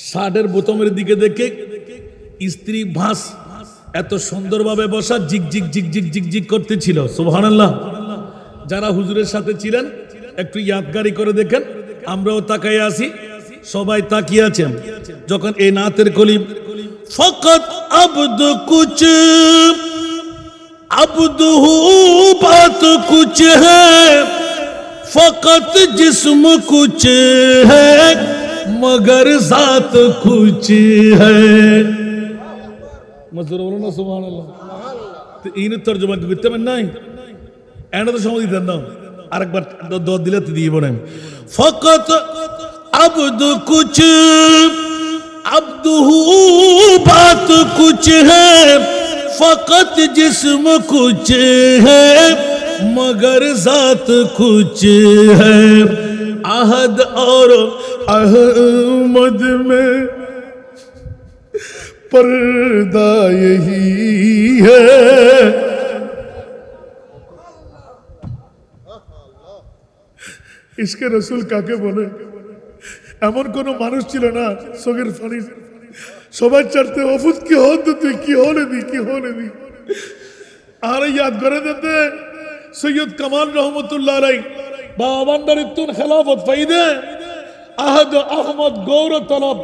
শার্টের বোতামের দিকে দেখে স্ত্রী ভাস এত সুন্দরভাবে বসা জিগ জিগ জিগ জিগ জিগ জিগ করতেছিল। সুবহানাল্লাহ। যারা হুজুরের সাথে ছিলেন একটু ইয়াদগারি করে দেখেন, আমরাও তাকাই আছি, সবাই তাকিয়ে আছেন। যখন এই নাতের কলিম ফকত আবদ কুছ আবদহু বাত কুছ হ্যায় ফকত জিস্ম কুছ হ্যায় মগর জাত কুছ হ্যায়। মজুর বলো না সুবহানাল্লাহ। তো ইন তরজমা করতে পারেন নাই, এন্ড তো সময় দিতেন না, আরেকবার দোয়া দিলে তো দিয়ে বলেন ফকত আবদ কুছ আবদহু বাত কুছ হ্যায় फकत जिस्म कुछ है मगर जात कुछ है। आहद और अहमद में पर्दा यही है। इसके रसूल काके बोले এমন কোন মানুষ ছিল না চোখের পানি সবাই চারতে অফুত কি হতো তুই কি হলে দি কি হলে দি। আর ইয়াদ করে দিতে সৈয়দ কামাল রহমতুল্লাহ আলাই বাবান্দারিতুন খেলাফত ফাইদে আহদ আহমদ গৌর তলব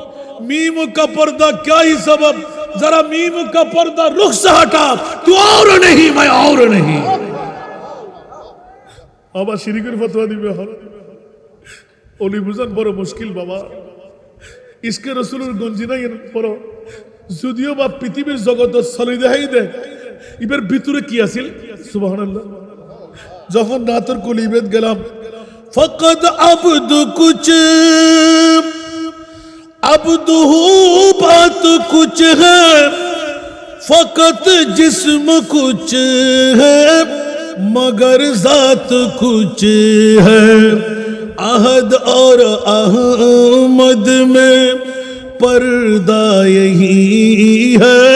मीम का पर्दा क्या ही सबब जरा मीम का पर्दा रुख से हटा तू और नहीं मैं और नहीं। আবার শিরিকের ফতোয়া দিবে হল ওলি বুঝান বড় মুশকিল বাবা। ইসকে রসুলের গঞ্জিনাই পড়ো যদিও বা পৃথিবীর জগৎ চলে দেখাই দেয় ইবের ভিতরে কি আছিল। সুবহানাল্লাহ। যখন রাতের কলিবেদ গেলাম ফকদ আবদ কুছ আবদহু বাত কুছ হ্যায় ফকত জিস্ম কুছ হ্যায় মগর জাত কুছ হ্যায়। आहद और अहमद में पर्दा यही है।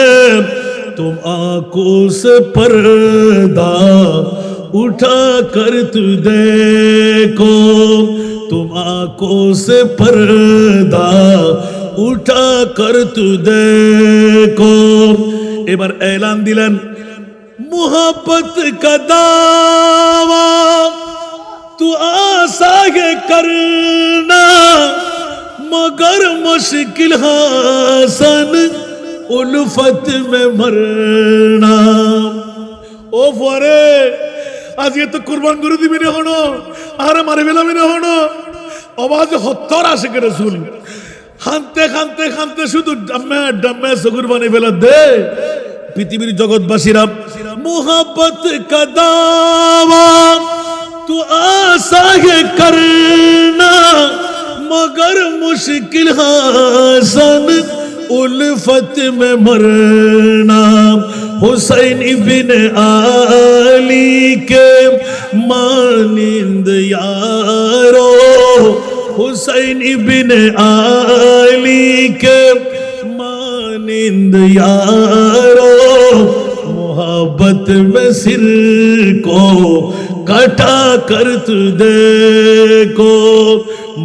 तुम आंखों से पर्दा उठा कर तू देखो तुम आंखों से पर्दा उठा कर तू देखो। এবার এলান দিলেন मोहब्बत का दावा तू आशा है करना मगर मुश्किल हासन उल्फत में मरना। ओ फरे आज ये तो कुर्बान गुरु दी बिने होनो आरे मारे बेला बिने होनो आवाज हत्तर आशे के रसूल खानते खानते खानते शुद्ध डम्मे डम्मे सुकुर्बानी बेला दे पृथ्वीर जगतबासीरा मोहब्बत का दावा तू आशा है करना मगर मुश्किल हासन उल्फत में मरना। हुसैन बिन आली के मानिंद यारो हुसैन बिन आली के मानिंद यारो मोहब्बत में सिर को कटा कर तू देखो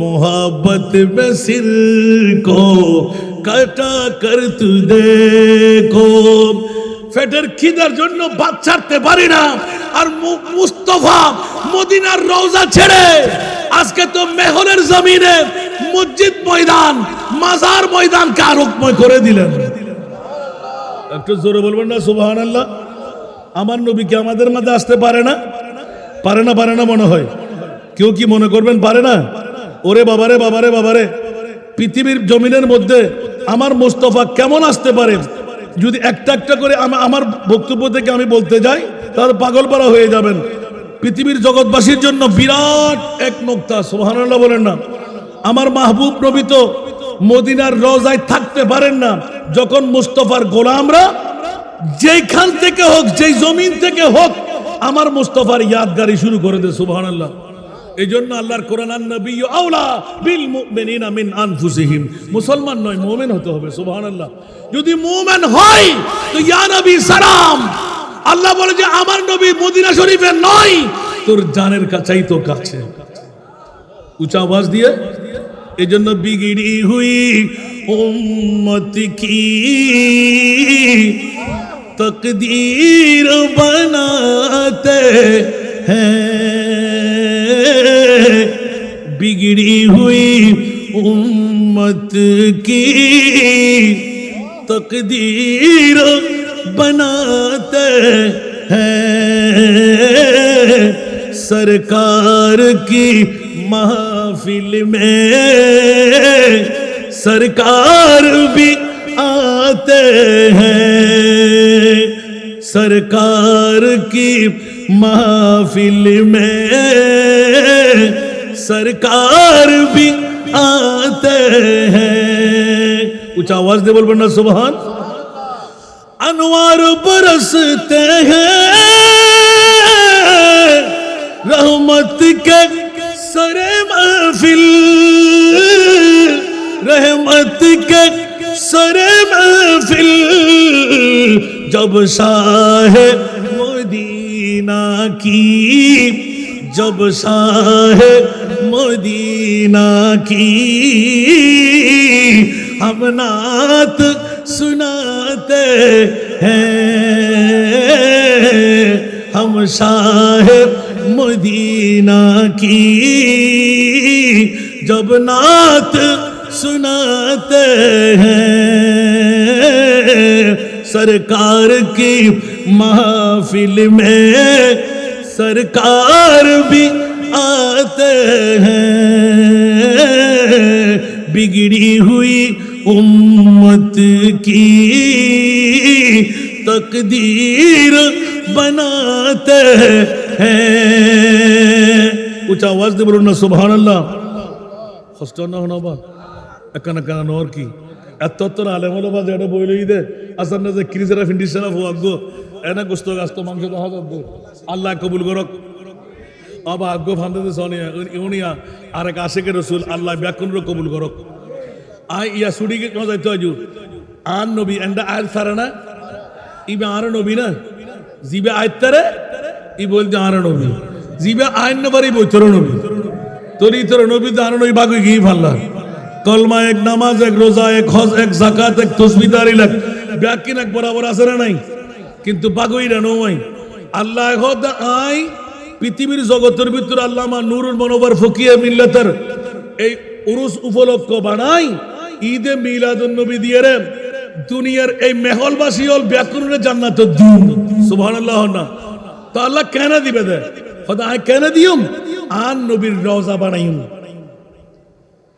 मोहब्बत में सिर को कटा कर तू देखो। ফেটের খিদার জন্য ভাত ছাড়তে পারি না আর মুস্তাফা মদিনার রওজা ছেড়ে আজকে তো মেহরের জমিনে মসজিদ ময়দান মাজার ময়দানকে আরোগ্যময় করে দিলেন। একটু জোরে বলবেন না সুবহানাল্লাহ। আমার নবী কি আমাদের মাঝে আসতে পারে না? পারে না পারে না মনে হয়। কেউ কি মনে করবেন পারে না? ওরে বাবারে বাবারে বাবারে পৃথিবীর জমিনের মধ্যে আমার মুস্তাফা কেমন আসতে পারে? যদি একটা একটা করে আমার বক্তব্য থেকে আমি বলতে যাই তাহলে পাগলপাড়া হয়ে যাবেন। পৃথিবীর জগৎবাসীর জন্য বিরাট এক নোক্তা। সুবহানাল্লাহ বলেন না। আমার মাহবুব নবী তো মদিনার রওজায় থাকতে পারেন না যখন মুস্তাফার গোলামরা যেখান থেকে হোক যেই জমিন থেকে হোক আমার মুস্তাফার ইয়াদগারি শুরু করে দেয়। সুবহানাল্লাহ। এই জন্য আল্লাহর কোরআন নবিয়্যু আওলা বিল মুমিনিনা মিন আনফুসিহিম। মুসলমান নয় মুমিন হতে হবে। সুবহানাল্লাহ। যদি মুমিন হয় তো ইয়া নবী সালাম আল্লাহ বলে যে আমার নবী মদিনা শরীফের নয় তোর জানের কাছেই তো কাছে। উঁচা আওয়াজ দিয়ে। এই জন্য বিগড়ি হুই उम्मत की तकदीर बनाते हैं, बिगड़ी हुई उम्मत की तकदीर बनाते हैं। सरकार की महफिल में सरकार भी आते हैं, सरकार की महफिल में सरकार भी आते हैं। कुछ आवाज दे बोल बन्ना सुभान। अनवार बरसते हैं रहमत के सरे महफिल, रहमत के सरे महफिल, जब शाह मदीना की, जब शाह मदीना की हम नात सुनाते हैं, हम शाह मदीना की जब नात सुनाते हैं। सरकार की महफिल में सरकार भी आते हैं, बिगड़ी हुई उम्मत की तकदीर बनाते हैं। कुछ आवाज दे बोलो ना सुभान अल्लाह। কষ্ট না হনবা একখানা কানা নর কি এত তো আলেম হলো বা যেটা বইলই দে আসার না যে ক্রিজেরা ফিন্ডিশনা ফুয়াগ এনা গোস্ত গাস্ত মাংস দেখা যাবে আল্লাহ কবুল করক। আবা আগ্গো ফান্দে সোনিয়া ইউনিয়া আরেক আশিকের রাসূল আল্লাহ ব্যাকুন র কবুল করক। আই ইয়া সুডি কে কোন যাইতো আজু আন নবী এন্ডা আল সারানা ইবে আর নবী না জিবে আইতারে ই বলতে আর নবী জিবে আইন নবী বইতর নবী তোরি তোর নবী দান নবী বাগুই গি ফাল্লা কলমা এক নামাজ এক রোজা এক হজ এক যাকাত এক তাসবিহ তারিলাক ব্যাকিন এক বরাবর আছে না নাই কিন্তু বাগুই রে নয় আল্লাহ হদ আই পৃথিবীর জগতের ভিতর আল্লামা নুরুল মনোবর ফকিয়ে মিল্লাতের এই উরুস উপলক্ষ বানাই ঈদে মিলাদুন নবী দিয়ে রে দুনিয়ার এই মেহলবাসী হল ব্যাকুনের জান্নাত দিন সুবহানাল্লাহ না তো আল্লাহ কেন দিবে দে খোদা আই কেন দিউম আন নবীর রওজা বানাইম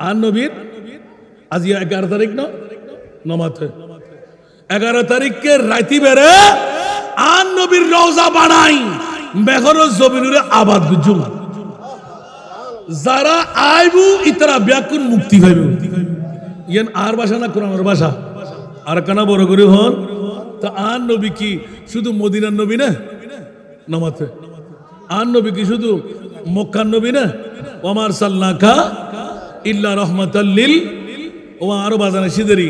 আন নবীর আজ 11 তারিখ না নমাতে 11 তারিখকে রাতি বেরে আন নবীর রওজা বানাই মেহরজ জমিনুরে আবাদ গুজুম যারা আইবু ইতরা ব্যাকুন মুক্তি পাইবে ইয়ান আর ভাষা না কোরআনের ভাষা আর কানা বড় করে হন তা আন নবী কি শুধু মদিনার নবী না নমাতে আন নবী কি শুধু মক্কার নবী না ওমার সাল্লাকা ইল্লা রাহমাতাল লিল ও আরো বাজানে সিদেরি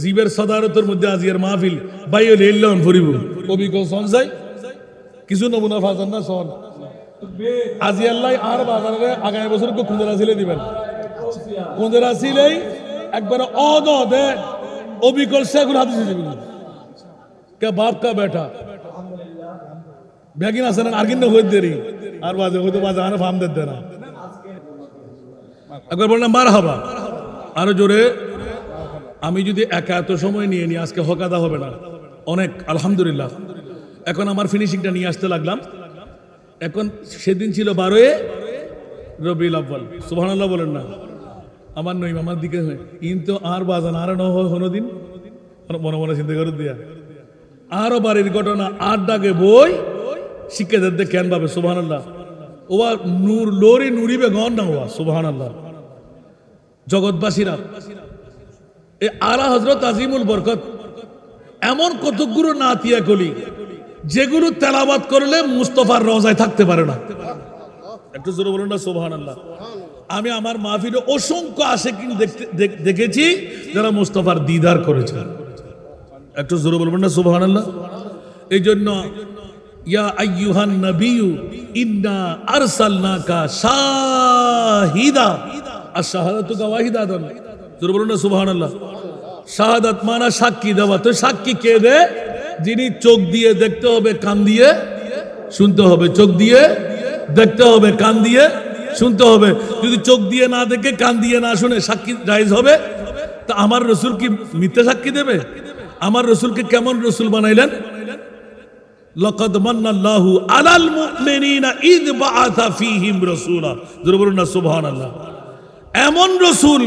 জিবের সদারতের মধ্যে আজিয়ার মাহফিল বাইল ইল্লান ফরিব কবি কো সনসাই কিছু নমুনা ফাজান না সন আজি আল্লাহ আর বাজারে আগামী বছর কো কুন্দরা ছিলে দিবেন কুন্দরা ছিলেই একবার অদ দে অবিকল শেখুল হাদিস দিবেন কে বাপ কা বেটা ব্যাগিন আছে না আর কিন্ন হই দেরি আর বাজে হয়তো বাজে আনা ফার্ম দেন না একবার বললাম মারহাবা আরো জোরে আমি যদি একা এত সময় নিয়ে নি আজকে হকাদা হবে না অনেক আলহামদুলিল্লাহ এখন আমার ফিনিশিংটা নিয়ে আসতে লাগলাম এখন সেদিন ছিল 12 রবিউল আউয়াল সুবহানাল্লাহ বলেন না আমার নই আমার দিকে কিন্তু আর বাজান আর ন হয় কোনদিন মনে মনে চিন্তা করে দিয়া আরো বাড়ির ঘটনা আর ডাকে বই শিক্ষাদের কেন ভাবে সুবহানাল্লাহ ওয়া নূর লোরি নুরিবে গন না ওয়া সুবহানাল্লাহ জগৎবাসীরা এই আলা হযরত আজিমুল বরকত এমন কতগুলো নাতিয়া কলি যেগুলো তেলাওয়াত করলে মুস্তাফার রওজায় থাকতে পারে না একটু জোরে বলুন না সুবহানাল্লাহ আমি আমার মাহফিলে অসংখ্য আশিকিন দেখেছি যারা মুস্তাফার দিদার করেছে একটু জোরে বলবেন না সুবহানাল্লাহ এই জন্য ইয়া আইয়ুহান নবিয়্যু ইন্না আরসালনাকা শাহিদা আশ-শাহাদাতু গাওয়াহিদাতান জোরে বলুন না সুবহানাল্লাহ শাহাদাত মানা সাক্ষী দেওয়া। তো সাক্ষী কে দে? যিনি চোখ দিয়ে দেখতে হবে, কান দিয়ে শুনতে হবে। চোখ দিয়ে দেখতে হবে, কান দিয়ে শুনতে হবে। যদি চোখ দিয়ে না দেখে, কান দিয়ে না শুনে সাক্ষী জায়েজ হবে? তা আমার রসুল কি মিথ্যা সাক্ষী দেবে? আমার রসুলকে কেমন রসুল বানাইলেন? লাকাদ মান্নাল্লাহু আলাল মুমিনিনা ইয বাআসা ফীহিম রাসূলা। জোরে বলুন না সুবহানাল্লাহ। এমন রসুল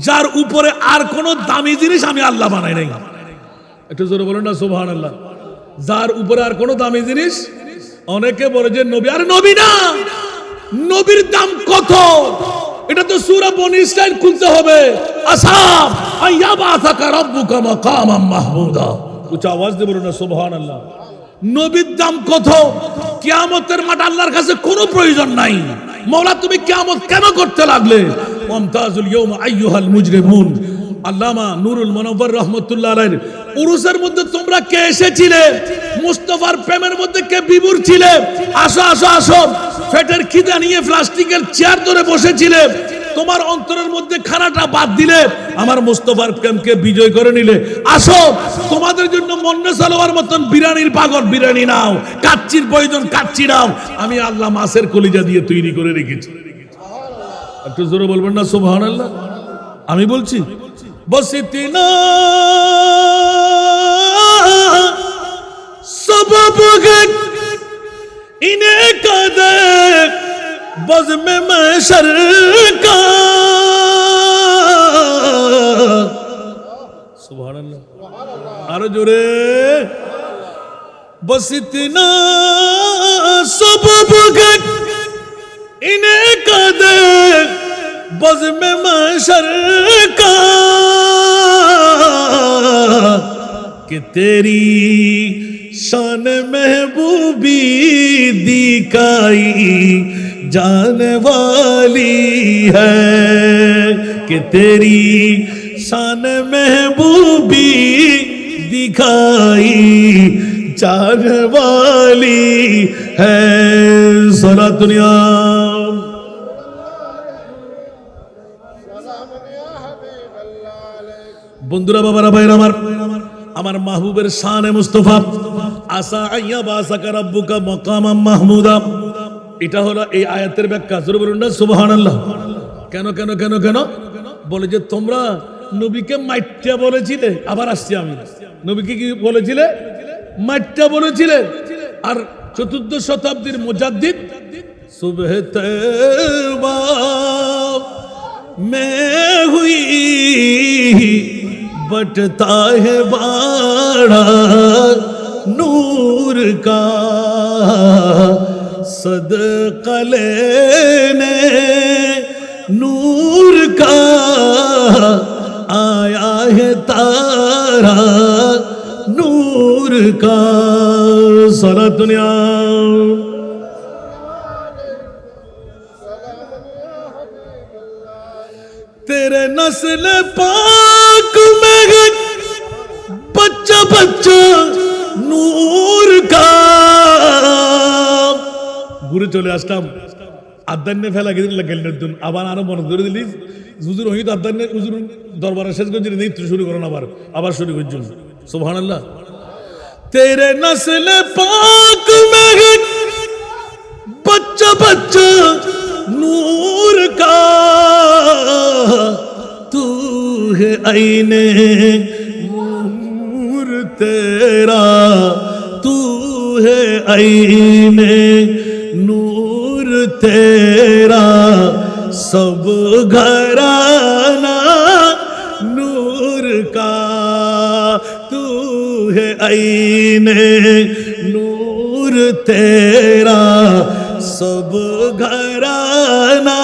যার উপরে আর কোন দামি জিনিস আমি আল্লাহ বানাই নাই। একটু জোরে বলুন না সুবহানাল্লাহ। যার উপরে আর কোন দামি জিনিস, অনেকে বলে যে নবী, আর নবী না, নবীর দাম কত? এটা তো সূরা বনী ইসরাইল খুলতে হবে। আসাব আইয়াবাসাকা রাব্বুকা মাকামাম মাহমুদা। উচ্চ আওয়াজ দিয়ে বলুন না সুবহানাল্লাহ। নবীর দাম কত? কিয়ামতের মাঠ আল্লাহর কাছে কোনো প্রয়োজন নাই। মওলা তুমি কিয়ামত কেন করতে লাগলে? ওয়ামতাজুল ইয়াওমা আইয়ুহাল মুজরিমুন। আল্লামা নুরুল মুনাওয়ার রাহমাতুল্লাহ আলাইহির উরুসের মধ্যে তোমরা কে এসেছিলে? মুস্তাফার প্রেমের মধ্যে কে বিভোর ছিলে? আসো আসো আসো। ফেটের খিদা নিয়ে প্লাস্টিকের চেয়ার ধরে বসেছিলে। তোমার অন্তরের মধ্যে খানাটা বাদ দিলে, আমার মুস্তাফার প্রেমকে বিজয় করে নিলে। আসো, তোমাদের জন্য মন্নে সালোয়ার মতন বিরিয়ানির পাগল, বিরিয়ানি নাও। কাচ্চির প্রয়োজন, কাচ্চি নাও। আমি আল্লাহ মাছের কলিজা দিয়ে তৈরি করে রেখেছি। একটু জোরে বলবেন না সুবহানাল্লাহ। আমি বলছি বস ইতনা सबब है इन्हें कदर बज़ में महशर का। सुभान अल्लाह। आरो जोरे। बस इतना सबब है इन्हें कदर बज़ में महशर का कि तेरी शान महबूबी दिखाई जाने वाली है कि तेरी शान महबूबी दिखाई जाने वाली है। सारा दुनिया বন্ধুরা, বাবারা, ভাইরা আমার, আমার মাহবুবের শানে মুস্তাফা। আসা আইয়া বাসাকা রাব্বুকা মাকামাম মাহমুদা। এটা হলো এই আয়াতের ব্যাখ্যা। জোরে বলুন না সুবহানাল্লাহ। কেন কেন কেন কেন বলে যে তোমরা নবীকে মাইট্টা বলেছিলে। আবার আসছি আমি, নবীকে কি বলেছিলে? মাইট্টা বলেছিলে। আর চতুর্থ শতাব্দীর মুজাদ্দিদ সুবহ তওবা में हुई बटता है बाड़ा नूर का सदका लेने नूर का आया है तारा नूर का। सारा दुनिया तेरे नस्ल पाक में बच्चा बच्चा नूर का। ঘুরে চলে আসলাম আদান্নে ফেলা গেলেন। আবার আরো মনে ধরে দিলি হুজুর ওই তো আদান্নে হুজুর দরবারে শেষ করে দিলেন। শুরু করেন, আবার শুরু করছেন। সুবহানাল্লাহ। तेरे नस्ल पाक में बच्चा बच्चा नूर का तू है आईने नूर तेरा तू है आईने नूर तेरा सब घराना नूर का तू है आईने नूर तेरा सब घराना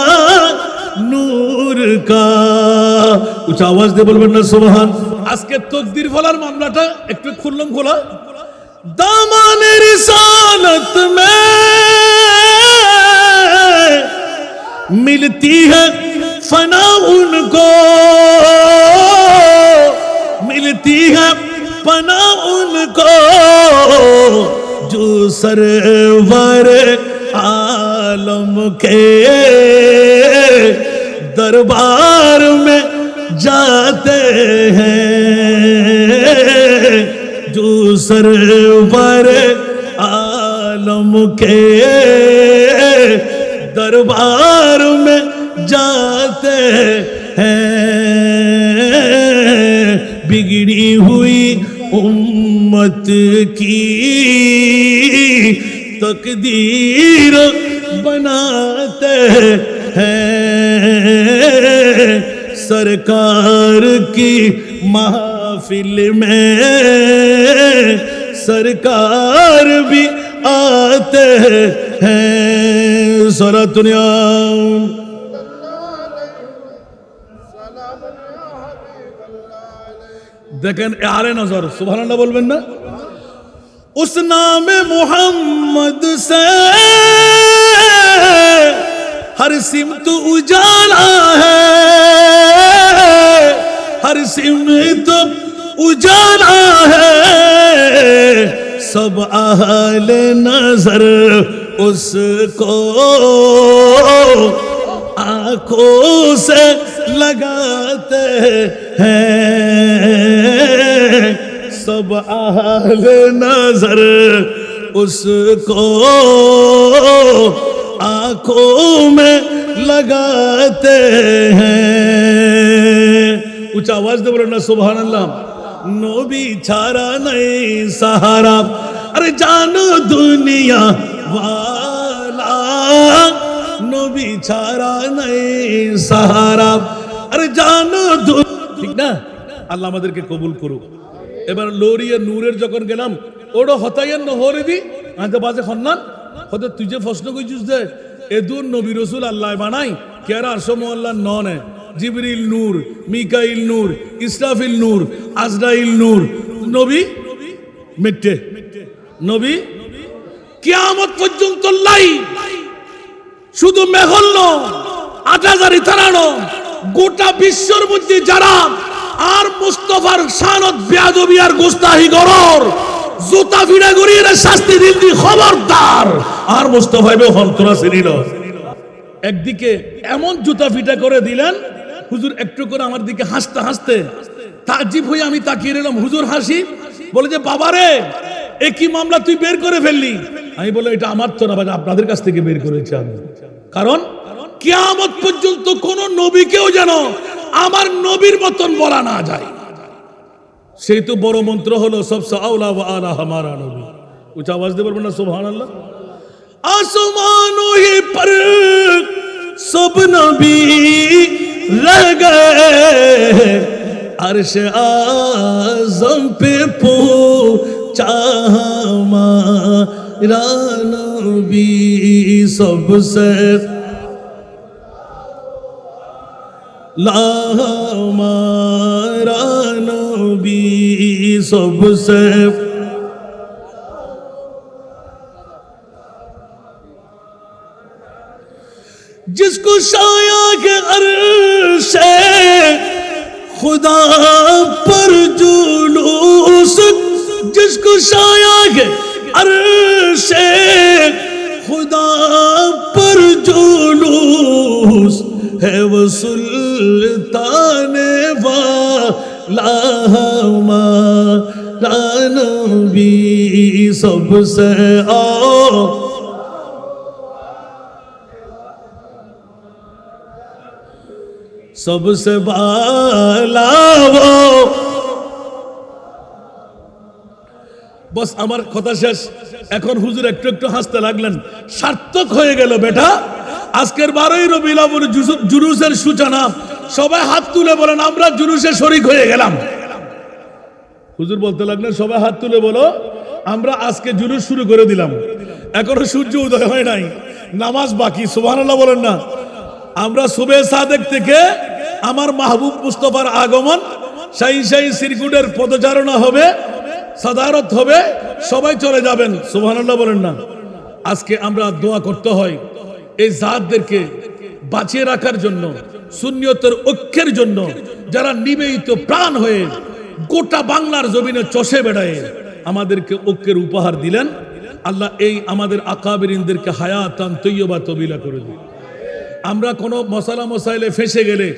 नूर का। উচ্চ আওয়াজ দিয়ে বলবেন না সুবহান। আজকে তকদির ফলার মামলাটা একটু খুললাম খোলা। দামানে রিসালত में मिलती है फना उनको मिलती है फना उनको जो सरवर आलम के दरबार में जाते हैं सरवर आलम के दरबार में जाते हैं, बिगड़ी हुई उम्मत की तकदीर बनाते हैं। सरकार की महफिल में सरकार भी आते हैं। सारा दुनिया देखें आले नजर सुभानअल्लाह बोलबेन ना। उस नाम मोहम्मद से हर सिमत उजाला है, हर सिमत उजाला है। सब अहले नजर उसको आंखों से लगाते हैं, सब अहले नजर उसको आंखों में लगाते हैं। ऊंचा आवाज दे बोलो ना सुभान अल्लाह। नबी छारा नहीं सहारा, अरे जानो दुनिया वाला, नबी छारा नहीं सहारा, अरे जानो ঠিক না? আল্লাহ আমাদেরকে কবুল করুক। এবার লোরিয়া নূরের যখন গেলাম ওড়ো হতাইয়ান নহরে দি আনতে বাজে খন্নান হতে তুই যে প্রশ্ন কইছিস দে এদুন নবী রাসূল আল্লাহ বানাই কেরা আরশ মোল্লা ননে জিবরিল নূর, মিকাইল নূর, ইসরাফিল নূর, আজরাইল নূর, নবী মিটে নবী কিয়ামত পর্যন্ত লাই শুধু মেহল 8000 থানানো গোটা বিশ্বর মধ্যে যারা আর মুস্তাফার শানত বেয়াদবি আর গোস্তাহি গরর জুতা ফিড়া গরিয়ে শাস্তি দিলদি খবরদার। আর মুস্তাফাইবে হন্তরা ছিল একদিকে এমন জুতা ফিটা করে দিলেন হুজুর একটু করে আমার দিকে হাসতে হাসতে তাজিব হয়ে আমি তাকিয়ে রইলাম। হুজুর হাসি বলে যে বাবারে একই মামলা তুই বের করে ফেললি। আমি বললাম এটা আমার তো না, আপনাদের কাছ থেকে বের করেছি আমি। কারণ কিয়ামত পর্যন্ত কোন নবীকেও যেন আমার নবীর মতন বলা না যায়। সেই তো বড় মন্ত্র হলো সবসে আওলা ওয়া আলা হামারা নবী। উচ্চ আওয়াজ দিয়ে বলবেন না সুবহানাল্লাহ। आसमानों ही पर सब नबी रह गए, अर्श आज़म पे पहुंचा हमारा नबी सबसे हमारा नबी सबसे जिसको शाया के अर्शे खुदा पर जुलूस, जिसको शाया के अर्शे खुदा पर जुलूस है वो सुल्ताने वाला हमारा नबी सबसे सबसे बाला वो। बस আমার কথা শেষ। এখন হুজুর একটু একটু হাসতে লাগলেন। সার্থক হয়ে গেল বেটা। আজকের 12ই রবিউল আউয়াল জুলুসের সূচনা। সবাই হাত তুলে বলেন আমরা জুলুসে শরীক হয়ে গেলাম। হুজুর বলতে লাগলেন সবাই হাত তুলে বলো আমরা আজকে জুলুস শুরু করে দিলাম। এখনো সূর্য উদয় হয় নাই, নামাজ বাকি। সুবহানাল্লাহ বলেন না। আমরা সুবে সাদেক থেকে আমার মাহবুব মুস্তাফার আগমন, শাহী শাহী সিরকুটের পদচারণা হবে, সাদারত হবে, সবাই চলে যাবেন। সুবহানাল্লাহ বলেন না। আজকে আমরা দোয়া করতে হয় এই জাতদেরকে বাঁচিয়ে রাখার জন্য, সুন্নিয়তের ঐক্যের জন্য, যারা নিবেদিত প্রাণ হয়ে গোটা বাংলার জমিনে চষে বেড়ায় আমাদেরকে ঐক্যের উপহার দিলেন। আল্লাহ এই আমাদের আকাবিরিনদেরকে হায়াতান তৈয়বা তবিলা করে দিন। আমরা কোনো মশালা মশাইলে ফেসে গেলে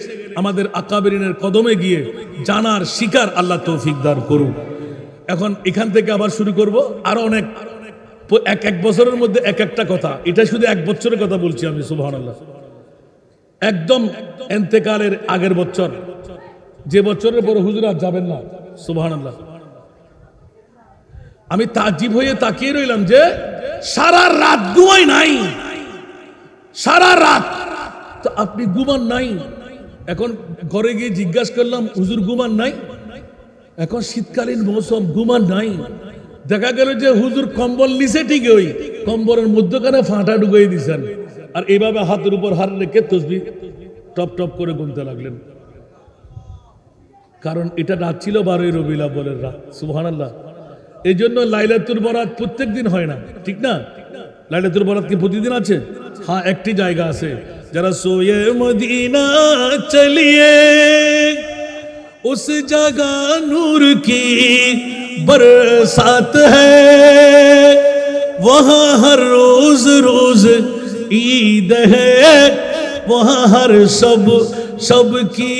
আমাদের আকাবিরিনের কদমে গিয়ে জানার শিকার আল্লাহ তৌফিক দান করুন। এখন এখান থেকে আবার শুরু করব আরো অনেক এক বছরের মধ্যে এক একটা কথা। এটা শুধু এক বছরের কথা বলছি আমি, সুবহানাল্লাহ। একদম ইন্তেকালের আগের বছর, যে বছরের পরে হুজুর আর যাবেন না, সুবহানাল্লাহ। আমি তাজ্জিব হয়ে তাকিয়ে রইলাম যে সারা রাত ঘুমাই নাই, সারা রাত। তো আপনি ঘুমান নাই, এখন ঘরে গিয়ে জিজ্ঞাসা করলাম হুজুর ঘুমান নাই? এখন শীতকালীন মৌসুম, ঘুমান নাই। দেখা গেল যে হুজুর কম্বল নিচে ঠিকই, ওই কম্বলের মধ্যখানে ফাঁটা ঢুকিয়ে দিয়েছেন, আর এইভাবে হাতের উপর হাত রেখে তসবিহ টপ টপ করে গুনতে লাগলেন। কারণ এটা রাত ছিল 12 রবিউল আউয়ালের রাত, সুবহানাল্লাহ। এই জন্য লাইলাতুল বরাত প্রত্যেক দিন হয় না, ঠিক না? লাইলাতুল বরাত কি প্রতিদিন আছে? হ্যাঁ, একটি জায়গা আছে, যারা সোয়ে মদিনা চলিয়ে उस जगह नूर की बरसात है, वहाँ हर रोज रोज ईद है, वहाँ हर सब की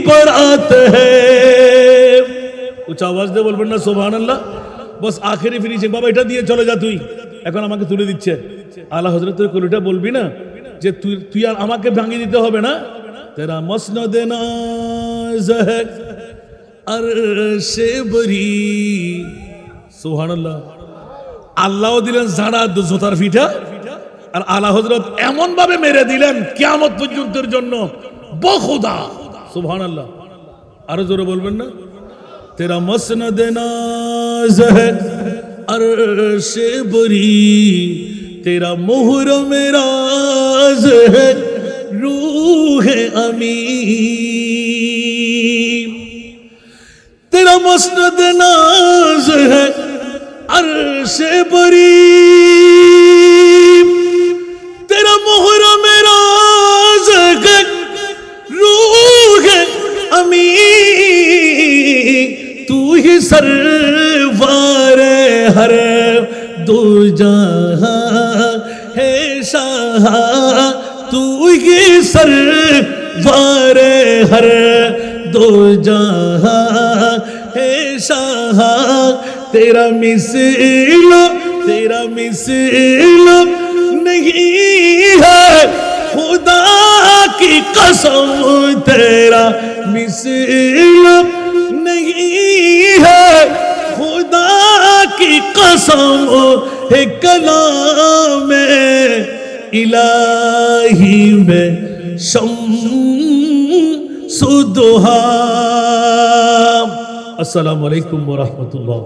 बरात है। উচ্চ আওয়াজ দিয়ে বলবেন না সুবহানাল্লাহ? বস আখেরি ফিনিশিং। বাবা এটা দিয়ে চলে যা তুই, এখন আমাকে তুলে দিচ্ছে। আলা হযরত তুই কোনটা বলবি না যে তুই আর আমাকে ভাঙিয়ে দিতে হবে না। তেরা মসনদ নাজ है আরশে বরি, সুবহানাল্লাহ। আল্লাহ দিলেন জাড়া জোতার ফিটা, আর আলা হযরত এমন ভাবে মেরে দিলেন কিয়ামত পর্যন্তের জন্য বখুদা, সুবহানাল্লাহ। আরো জোরে বলবেন না? তেরা মসনদ নাজ है अरशे बरी, तेरा मुहर्रम राज है रूह अमी, तेरा मसनद नाज है अरशे बरी, तेरा मुहर्रम राज है रूह अमी, तू ही सरवार हर दो जहां है शाह, तू ही सरवार हर दो जहां है शाह, तेरा मिसल नहीं है खुदा की कसम, तेरा मिसल नहीं है खुदा की कसम, है कलाम इलाही में शम्सुद्दुहा। अस्सलामु अलैकुम व रहमतुल्लाह।